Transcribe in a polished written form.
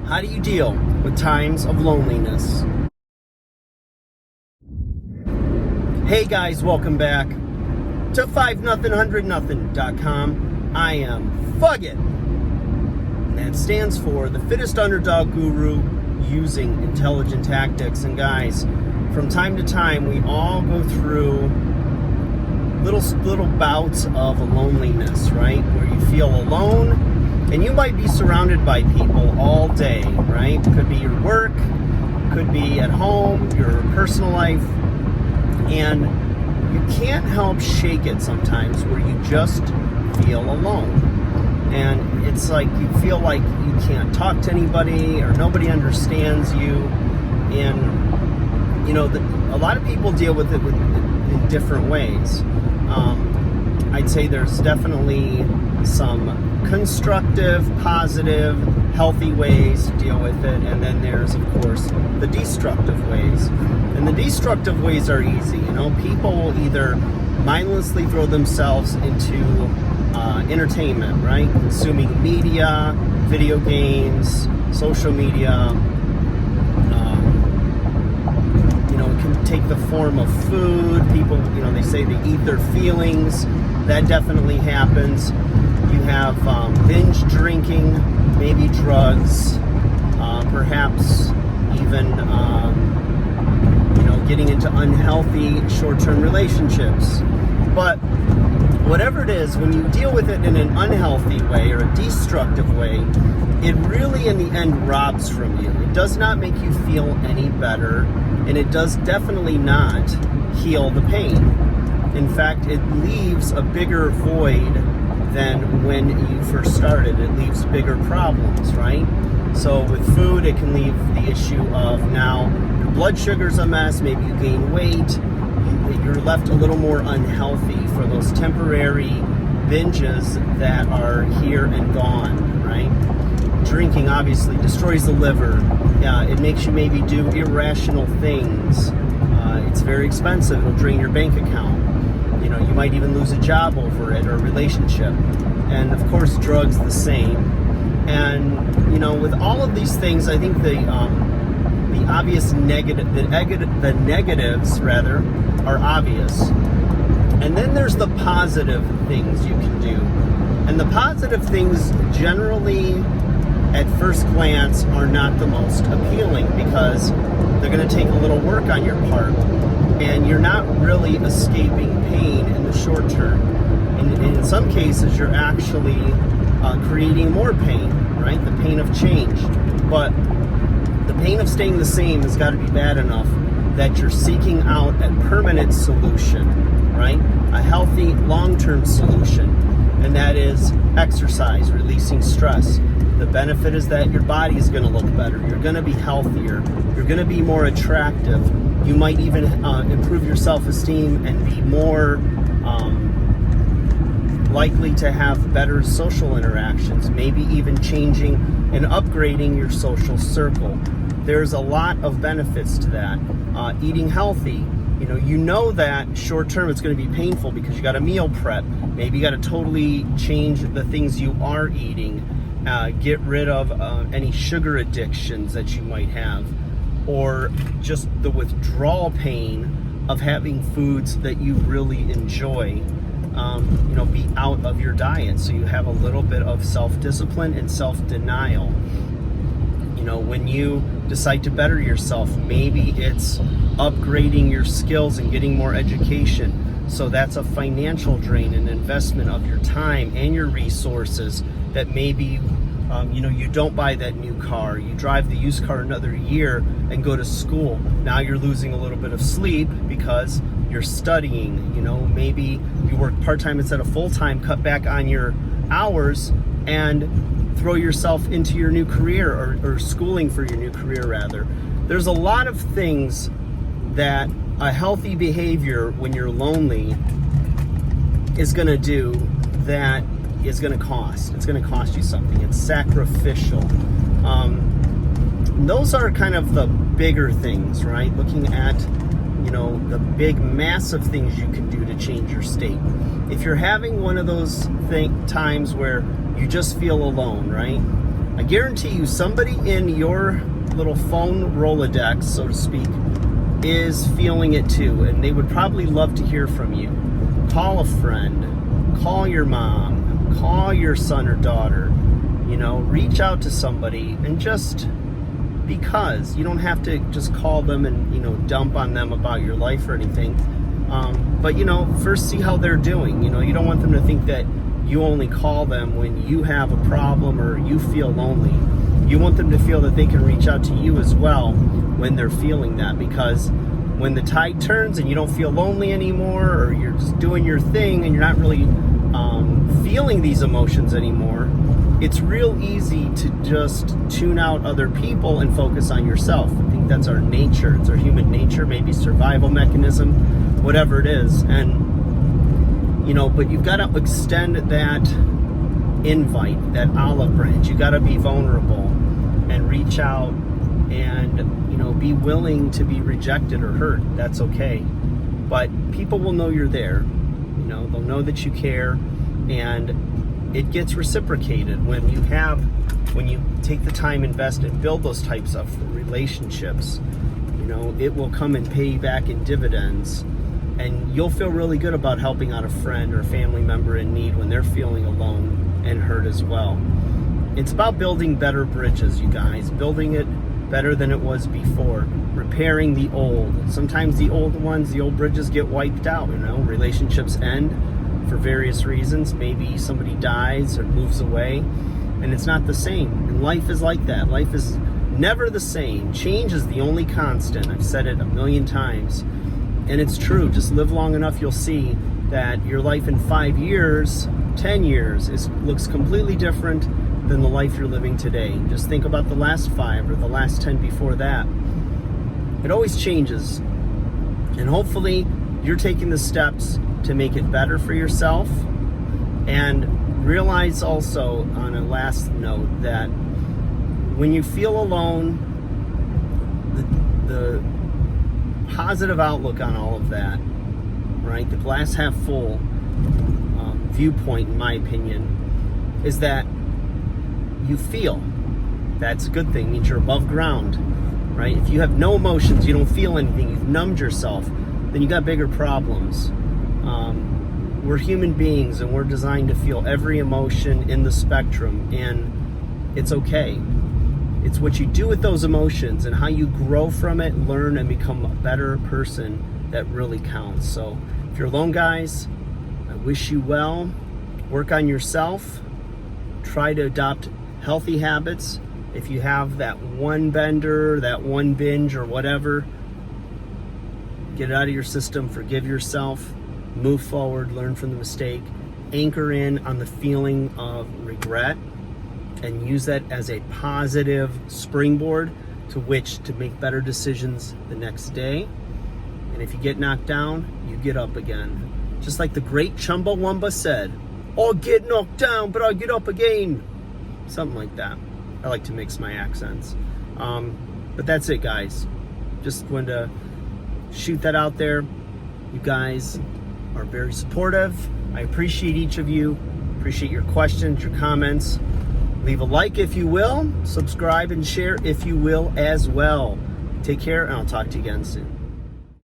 How do you deal with times of loneliness? Hey guys, welcome back to 5nothing100nothing.com. I am Fuggit. And that stands for the fittest underdog guru using intelligent tactics. And guys, from time to time, we all go through little bouts of loneliness, right? Where you feel alone, and you might be surrounded by people all day, right? Could be your work, could be at home, your personal life, and you can't help shake it sometimes where you just feel alone. And it's like you feel like you can't talk to anybody or nobody understands you. And, you know, a lot of people deal with it in different ways. I'd say there's definitely some constructive, positive, healthy ways to deal with it, and then there's, of course, the destructive ways. And the destructive ways are easy. You know, people will either mindlessly throw themselves into entertainment, right? Consuming media, video games, social media. It can take the form of food. People, they say they eat their feelings. That definitely happens. You have binge drinking, maybe drugs, perhaps even, getting into unhealthy short-term relationships. But whatever it is, when you deal with it in an unhealthy way or a destructive way, it really in the end robs from you. It does not make you feel any better, and it does definitely not heal the pain. In fact, it leaves a bigger void than when you first started. It leaves bigger problems, right? So with food, it can leave the issue of now your blood sugar's a mess, maybe you gain weight, you're left a little more unhealthy for those temporary binges that are here and gone, right? Drinking obviously destroys the liver. It makes you maybe do irrational things. It's very expensive. It'll drain your bank account. You might even lose a job over it or a relationship. And of course, drugs the same. And with all of these things, I think the obvious the negatives rather are obvious. And then there's the positive things you can do. And the positive things generally, at first glance, are not the most appealing because they're going to take a little work on your part. And you're not really escaping pain in the short term. And in some cases, you're actually creating more pain, right? The pain of change. But the pain of staying the same has got to be bad enough that you're seeking out a permanent solution, right? A healthy, long-term solution. And that is exercise, releasing stress. The benefit is that your body is going to look better. You're going to be healthier. You're going to be more attractive. You might even improve your self-esteem and be more likely to have better social interactions, maybe even changing and upgrading your social circle. There's a lot of benefits to that. Eating healthy. You know that short term it's going to be painful because you got to meal prep. Maybe you got to totally change the things you are eating. Get rid of any sugar addictions that you might have, or just the withdrawal pain of having foods that you really enjoy, be out of your diet. So you have a little bit of self-discipline and self-denial. When you decide to better yourself, maybe it's upgrading your skills and getting more education. So that's a financial drain, an investment of your time and your resources that maybe you don't buy that new car, you drive the used car another year and go to school. Now you're losing a little bit of sleep because you're studying. Maybe you work part-time instead of full-time, cut back on your hours and throw yourself into your new career or schooling for your new career rather. There's a lot of things that a healthy behavior when you're lonely is going to do that is going to cost. It's going to cost you something. It's sacrificial. Those are kind of the bigger things, right? Looking at, the big, massive things you can do to change your state. If you're having one of those times where you just feel alone, right? I guarantee you somebody in your little phone Rolodex, so to speak, is feeling it too, and they would probably love to hear from you. Call a friend, call your mom, call your son or daughter, reach out to somebody, and just because you don't have to just call them and dump on them about your life or anything, but first see how they're doing. You don't want them to think that you only call them when you have a problem or you feel lonely. You want them to feel that they can reach out to you as well when they're feeling that, because when the tide turns and you don't feel lonely anymore, or you're just doing your thing and you're not really feeling these emotions anymore, it's real easy to just tune out other people and focus on yourself. I think that's our nature. It's our human nature, maybe survival mechanism, whatever it is. And but you've got to extend that invite, that olive branch. You got to be vulnerable and reach out and be willing to be rejected or hurt. That's okay, but people will know you're there. They'll know that you care, and it gets reciprocated when you take the time, invest, and build those types of relationships. It will come and pay you back in dividends, and you'll feel really good about helping out a friend or a family member in need when they're feeling alone and hurt as well. It's about building better bridges, you guys, building it better than it was before, repairing the old. Sometimes the old bridges get wiped out, relationships end for various reasons. Maybe somebody dies or moves away, and it's not the same. And life is like that. Life is never the same. Change is the only constant. I've said it a million times, and it's true. Just live long enough, you'll see that your life in 5 years, 10 years looks completely different than the life you're living today. Just think about the last 5 or the last 10 before that. It always changes. And hopefully you're taking the steps to make it better for yourself. And realize also, on a last note, that when you feel alone, the positive outlook on all of that, right, the glass half full viewpoint, in my opinion, is that you feel. That's a good thing. It means you're above ground, right? If you have no emotions, you don't feel anything, you've numbed yourself, then you got bigger problems. We're human beings, and we're designed to feel every emotion in the spectrum, and it's okay. It's what you do with those emotions and how you grow from it, learn, and become a better person that really counts. So if you're alone, guys, I wish you well. Work on yourself. Try to adopt healthy habits. If you have that one bender, that one binge, or whatever, get it out of your system. Forgive yourself. Move forward. Learn from the mistake. Anchor in on the feeling of regret, and use that as a positive springboard to which to make better decisions the next day. And if you get knocked down, you get up again. Just like the great Chumbawamba said, "I get knocked down, but I get up again." Something like that. I like to mix my accents. But that's it, guys. Just wanted to shoot that out there. You guys are very supportive. I appreciate each of you. Appreciate your questions, your comments. Leave a like if you will. Subscribe and share if you will as well. Take care, and I'll talk to you again soon.